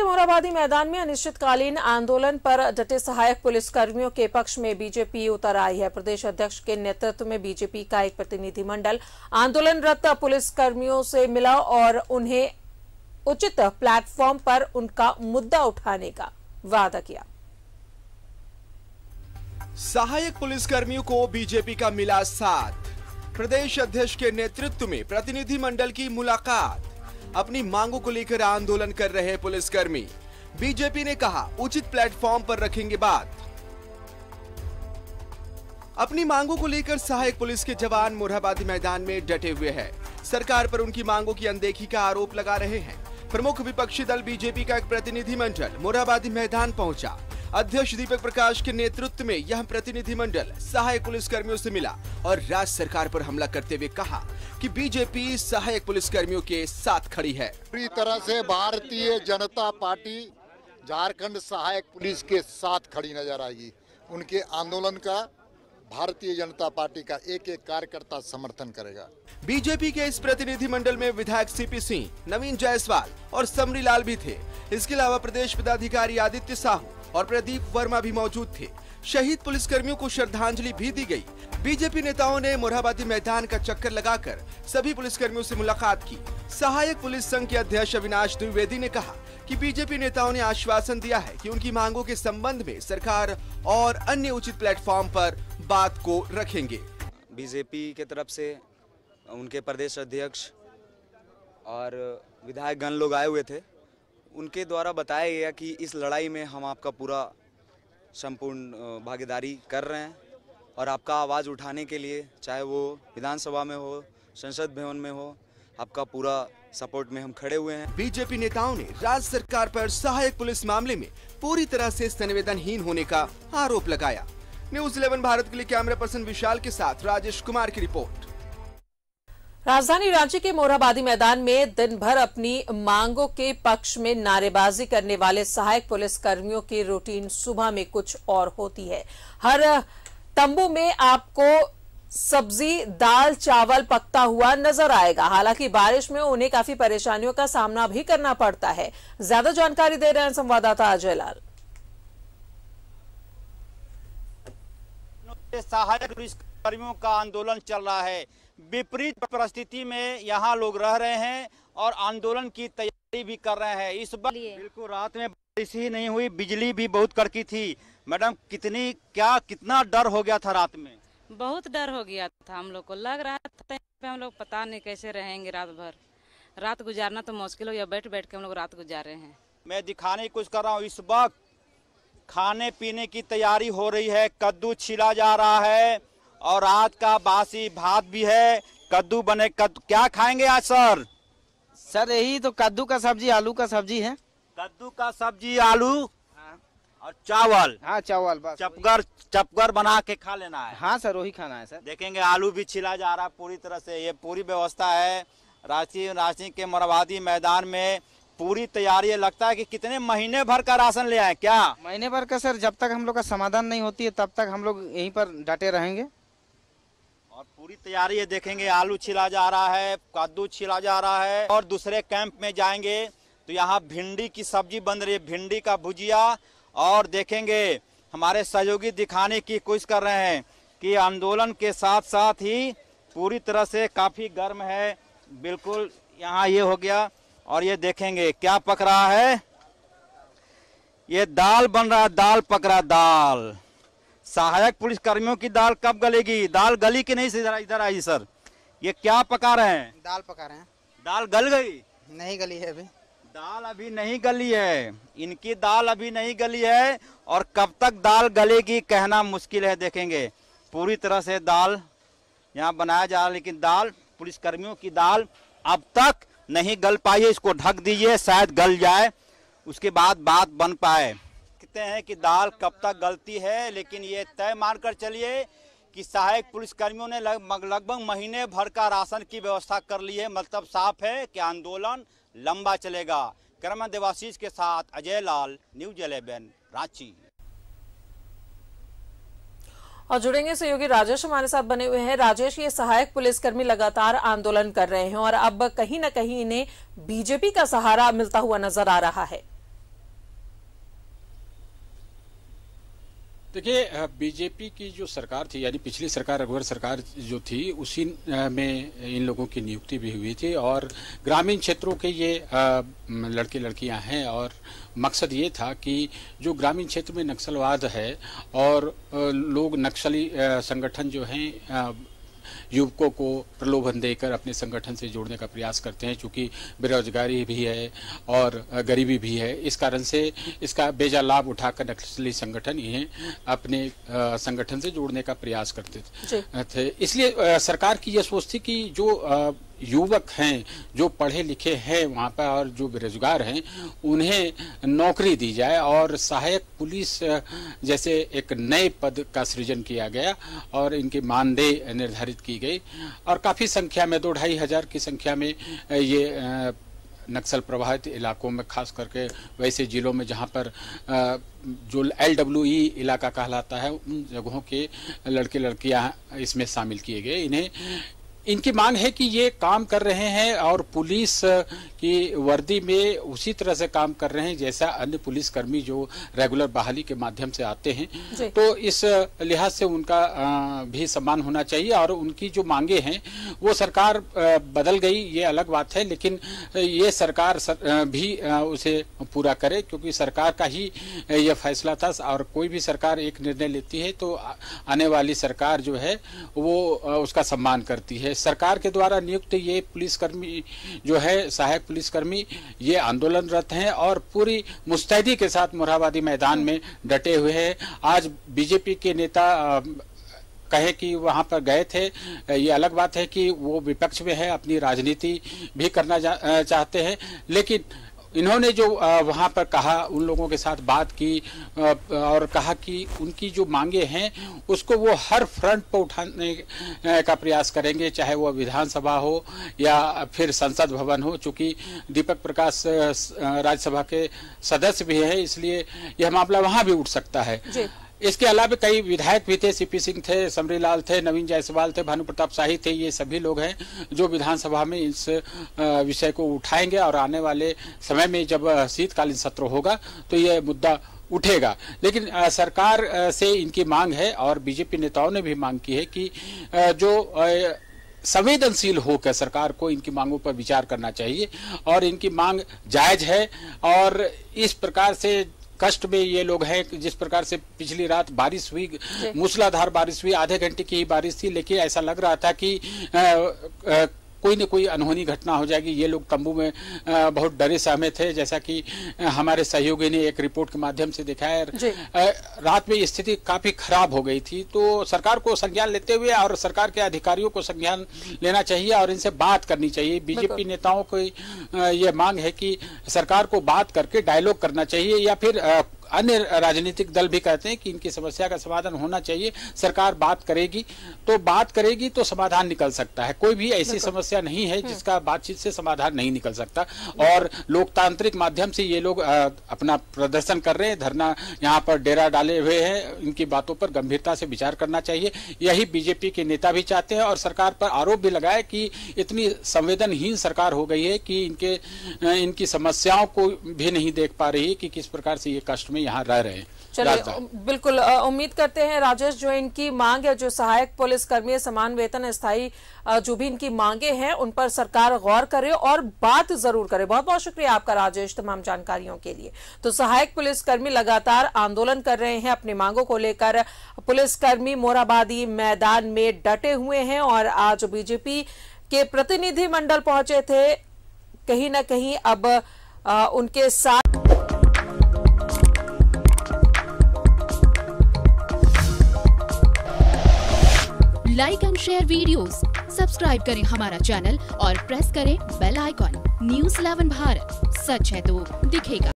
के मोरहाबादी मैदान में अनिश्चितकालीन आंदोलन पर डटे सहायक पुलिसकर्मियों के पक्ष में बीजेपी उतर आई है। प्रदेश अध्यक्ष के नेतृत्व में बीजेपी का एक प्रतिनिधिमंडल आंदोलनरत पुलिसकर्मियों से मिला और उन्हें उचित प्लेटफॉर्म पर उनका मुद्दा उठाने का वादा किया। सहायक पुलिसकर्मियों को बीजेपी का मिला साथ। प्रदेश अध्यक्ष के नेतृत्व में प्रतिनिधिमंडल की मुलाकात। अपनी मांगों को लेकर आंदोलन कर रहे पुलिसकर्मी। बीजेपी ने कहा उचित प्लेटफॉर्म पर रखेंगे बात। अपनी मांगों को लेकर सहायक पुलिस के जवान मोरहाबादी मैदान में डटे हुए हैं। सरकार पर उनकी मांगों की अनदेखी का आरोप लगा रहे हैं। प्रमुख विपक्षी दल बीजेपी का एक प्रतिनिधिमंडल मोरहाबादी मैदान पहुंचा। अध्यक्ष दीपक प्रकाश के नेतृत्व में यह प्रतिनिधिमंडल सहायक पुलिसकर्मियों से मिला और राज्य सरकार पर हमला करते हुए कहा कि बीजेपी सहायक पुलिसकर्मियों के साथ खड़ी है। पूरी तरह से भारतीय जनता पार्टी झारखंड सहायक पुलिस के साथ खड़ी नजर आएगी। उनके आंदोलन का भारतीय जनता पार्टी का एक एक कार्यकर्ता समर्थन करेगा। बीजेपी के इस प्रतिनिधिमंडल में विधायक सीपी सिंह, नवीन जायसवाल और समरी लाल भी थे। इसके अलावा प्रदेश पदाधिकारी आदित्य साहू और प्रदीप वर्मा भी मौजूद थे। शहीद पुलिसकर्मियों को श्रद्धांजलि भी दी गई। बीजेपी नेताओं ने मोरहाबादी मैदान का चक्कर लगाकर सभी पुलिसकर्मियों से मुलाकात की। सहायक पुलिस संघ के अध्यक्ष अविनाश द्विवेदी ने कहा कि बीजेपी नेताओं ने आश्वासन दिया है कि उनकी मांगों के संबंध में सरकार और अन्य उचित प्लेटफॉर्म पर बात को रखेंगे। बीजेपी के तरफ से उनके प्रदेश अध्यक्ष और विधायकगण लोग आए हुए थे। उनके द्वारा बताया गया कि इस लड़ाई में हम आपका पूरा संपूर्ण भागीदारी कर रहे हैं और आपका आवाज़ उठाने के लिए, चाहे वो विधानसभा में हो, संसद भवन में हो, आपका पूरा सपोर्ट में हम खड़े हुए हैं। बीजेपी नेताओं ने राज्य सरकार पर सहायक पुलिस मामले में पूरी तरह से संवेदनहीन होने का आरोप लगाया। न्यूज़ 11 भारत के लिए कैमरा पर्सन विशाल के साथ राजेश कुमार की रिपोर्ट। राजधानी रांची के मोरहाबादी मैदान में दिन भर अपनी मांगों के पक्ष में नारेबाजी करने वाले सहायक पुलिसकर्मियों की रूटीन सुबह में कुछ और होती है। हर तंबू में आपको सब्जी, दाल, चावल पकता हुआ नजर आएगा। हालांकि बारिश में उन्हें काफी परेशानियों का सामना भी करना पड़ता है। ज्यादा जानकारी दे रहे हैं संवाददाता अजय लाल। सहायक पुलिसकर्मियों का आंदोलन चल रहा है। विपरीत परिस्थिति में यहाँ लोग रह रहे हैं और आंदोलन की तैयारी भी कर रहे हैं। इस बार बिल्कुल रात में बारिश ही नहीं हुई, बिजली भी बहुत कड़की थी। मैडम कितना डर हो गया था रात में? बहुत डर हो गया था। हम लोग को लग रहा था हम लोग पता नहीं कैसे रहेंगे रात भर। रात गुजारना तो मुश्किल हो, या बैठ बैठ के हम लोग रात गुजार रहे हैं। मैं दिखाने की कोशिश कर रहा हूँ। इस वक्त खाने पीने की तैयारी हो रही है। कद्दू छिला जा रहा है और रात का बासी भात भी है। कद्दू बने। क्या खाएंगे आज सर? सर यही तो कद्दू का सब्जी, आलू का सब्जी है। कद्दू का सब्जी, आलू और चावल। हाँ चावल बस। चपगर बना के खा लेना है। हाँ सर वही खाना है सर। देखेंगे आलू भी छिला जा रहा है पूरी तरह से। ये पूरी व्यवस्था है रांची के मोरहाबादी मैदान में। पूरी तैयारी। लगता है कि कितने महीने भर का राशन ले आए? क्या महीने भर का सर? जब तक हम लोग का समाधान नहीं होती है तब तक हम लोग यहीं पर डटे रहेंगे। और पूरी तैयारी है। देखेंगे आलू छिला जा रहा है, कद्दू छिला जा रहा है। और दूसरे कैंप में जाएंगे तो यहाँ भिंडी की सब्जी बन रही है, भिंडी का भुजिया। और देखेंगे हमारे सहयोगी दिखाने की कोशिश कर रहे हैं कि आंदोलन के साथ साथ ही पूरी तरह से काफी गर्म है। बिल्कुल यहाँ ये हो गया। और ये देखेंगे क्या पक रहा है। ये दाल बन रहा है, दाल पक रहा है। दाल सहायक पुलिसकर्मियों की दाल कब गलेगी? दाल गली की नहीं? इधर आइए सर। ये क्या पका रहे हैं? दाल पका रहे हैं। दाल गल गई? नहीं गली है अभी। दाल अभी नहीं गली है। इनकी दाल अभी नहीं गली है और कब तक दाल गलेगी कहना मुश्किल है। देखेंगे पूरी तरह से दाल यहाँ बनाया जा रहा है, लेकिन दाल पुलिसकर्मियों की दाल अब तक नहीं गल पाई है। इसको ढक दीजिए, शायद गल जाए, उसके बाद बात बन पाए। कहते हैं कि दाल कब तक गलती है, लेकिन ये तय मानकर चलिए कि सहायक पुलिसकर्मियों ने लगभग महीने भर का राशन की व्यवस्था कर ली है। मतलब साफ है कि आंदोलन लंबा चलेगा। कैमरामैन देवाशीष के साथ अजय लाल, न्यूज़ 11 रांची। और जुड़ेंगे सहयोगी राजेश हमारे साथ बने हुए हैं। राजेश, ये सहायक पुलिसकर्मी लगातार आंदोलन कर रहे हैं और अब कहीं न कहीं इन्हें बीजेपी का सहारा मिलता हुआ नजर आ रहा है। देखिए, बीजेपी की जो सरकार थी, यानी पिछली सरकार, रघुवर सरकार जो थी, उसी में इन लोगों की नियुक्ति भी हुई थी और ग्रामीण क्षेत्रों के ये लड़के लड़कियां हैं और मकसद ये था कि जो ग्रामीण क्षेत्र में नक्सलवाद है और लोग नक्सली संगठन जो हैं युवकों को प्रलोभन देकर अपने संगठन से जोड़ने का प्रयास करते हैं, चूंकि बेरोजगारी भी है और गरीबी भी है। इस कारण से इसका बेजा लाभ उठाकर नक्सली संगठन इन्हें अपने संगठन से जोड़ने का प्रयास करते थे। इसलिए सरकार की यह सोच थी कि जो युवक हैं, जो पढ़े लिखे हैं वहाँ पर और जो बेरोजगार हैं, उन्हें नौकरी दी जाए और सहायक पुलिस जैसे एक नए पद का सृजन किया गया और इनकी मानदेय निर्धारित की गई और काफ़ी संख्या में 2-2.5 हजार की संख्या में ये नक्सल प्रभावित इलाकों में, खास करके वैसे जिलों में जहां पर जो LWE इलाका कहलाता है, उन जगहों के लड़के लड़कियां इसमें शामिल किए गए। इनकी मांग है कि ये काम कर रहे हैं और पुलिस की वर्दी में उसी तरह से काम कर रहे हैं जैसा अन्य पुलिसकर्मी जो रेगुलर बहाली के माध्यम से आते हैं। तो इस लिहाज से उनका भी सम्मान होना चाहिए और उनकी जो मांगे हैं वो सरकार बदल गई, ये अलग बात है, लेकिन ये सरकार भी उसे पूरा करे, क्योंकि सरकार का ही यह फैसला था और कोई भी सरकार एक निर्णय लेती है तो आने वाली सरकार जो है वो उसका सम्मान करती है। सरकार के द्वारा नियुक्त ये पुलिसकर्मी जो है, सहायक पुलिसकर्मी, ये आंदोलनरत हैं और पूरी मुस्तैदी के साथ मोरहाबादी मैदान में डटे हुए हैं। आज बीजेपी के नेता कहे कि वहां पर गए थे, ये अलग बात है कि वो विपक्ष में है, अपनी राजनीति भी करना चाहते हैं, लेकिन इन्होंने जो वहाँ पर कहा, उन लोगों के साथ बात की और कहा कि उनकी जो मांगे हैं उसको वो हर फ्रंट पर उठाने का प्रयास करेंगे, चाहे वो विधानसभा हो या फिर संसद भवन हो। चूंकि दीपक प्रकाश राज्यसभा के सदस्य भी हैं, इसलिए यह मामला वहाँ भी उठ सकता है। इसके अलावा कई विधायक भी थे, CP सिंह थे, समरीलाल थे, नवीन जायसवाल थे, भानु प्रताप शाही थे। ये सभी लोग हैं जो विधानसभा में इस विषय को उठाएंगे और आने वाले समय में जब शीतकालीन सत्र होगा तो यह मुद्दा उठेगा। लेकिन सरकार से इनकी मांग है और बीजेपी नेताओं ने भी मांग की है कि जो संवेदनशील होकर सरकार को इनकी मांगों पर विचार करना चाहिए और इनकी मांग जायज है। और इस प्रकार से कष्ट में ये लोग हैं, जिस प्रकार से पिछली रात बारिश हुई, मूसलाधार बारिश हुई, आधे घंटे की ही बारिश थी, लेकिन ऐसा लग रहा था कि कोई न कोई अनहोनी घटना हो जाएगी। ये लोग तंबू में बहुत डरे सहमे थे, जैसा कि हमारे सहयोगी ने एक रिपोर्ट के माध्यम से दिखाया। रात में स्थिति काफी खराब हो गई थी, तो सरकार को संज्ञान लेते हुए और सरकार के अधिकारियों को संज्ञान लेना चाहिए और इनसे बात करनी चाहिए। बीजेपी नेताओं को ये मांग है कि सरकार को बात करके डायलॉग करना चाहिए, या फिर अन्य राजनीतिक दल भी कहते हैं कि इनकी समस्या का समाधान होना चाहिए। सरकार बात करेगी तो समाधान निकल सकता है। कोई भी ऐसी समस्या नहीं है जिसका बातचीत से समाधान नहीं निकल सकता और लोकतांत्रिक माध्यम से ये लोग अपना प्रदर्शन कर रहे हैं, धरना यहाँ पर डेरा डाले हुए हैं। इनकी बातों पर गंभीरता से विचार करना चाहिए, यही बीजेपी के नेता भी चाहते हैं। और सरकार पर आरोप भी लगाया कि इतनी संवेदनहीन सरकार हो गई है कि इनकी समस्याओं को भी नहीं देख पा रही है कि किस प्रकार से ये कष्ट में यहाँ रह रहे हैं। चलिए, बिल्कुल उम्मीद करते हैं राजेश, जो इनकी मांग है, जो सहायक पुलिस कर्मी समान वेतन स्थायी जो भी इनकी मांगे हैं उन पर सरकार गौर करे और बात जरूर करे। बहुत बहुत शुक्रिया आपका राजेश तमाम जानकारियों के लिए। तो सहायक पुलिसकर्मी लगातार आंदोलन कर रहे हैं अपनी मांगों को लेकर। पुलिसकर्मी मोरहाबादी मैदान में डटे हुए हैं और आज बीजेपी के प्रतिनिधि मंडल पहुंचे थे। कहीं ना कहीं अब उनके साथ like and share videos, subscribe करें हमारा चैनल और प्रेस करें बेल आइकॉन। News 11 भारत, सच है तो दिखेगा।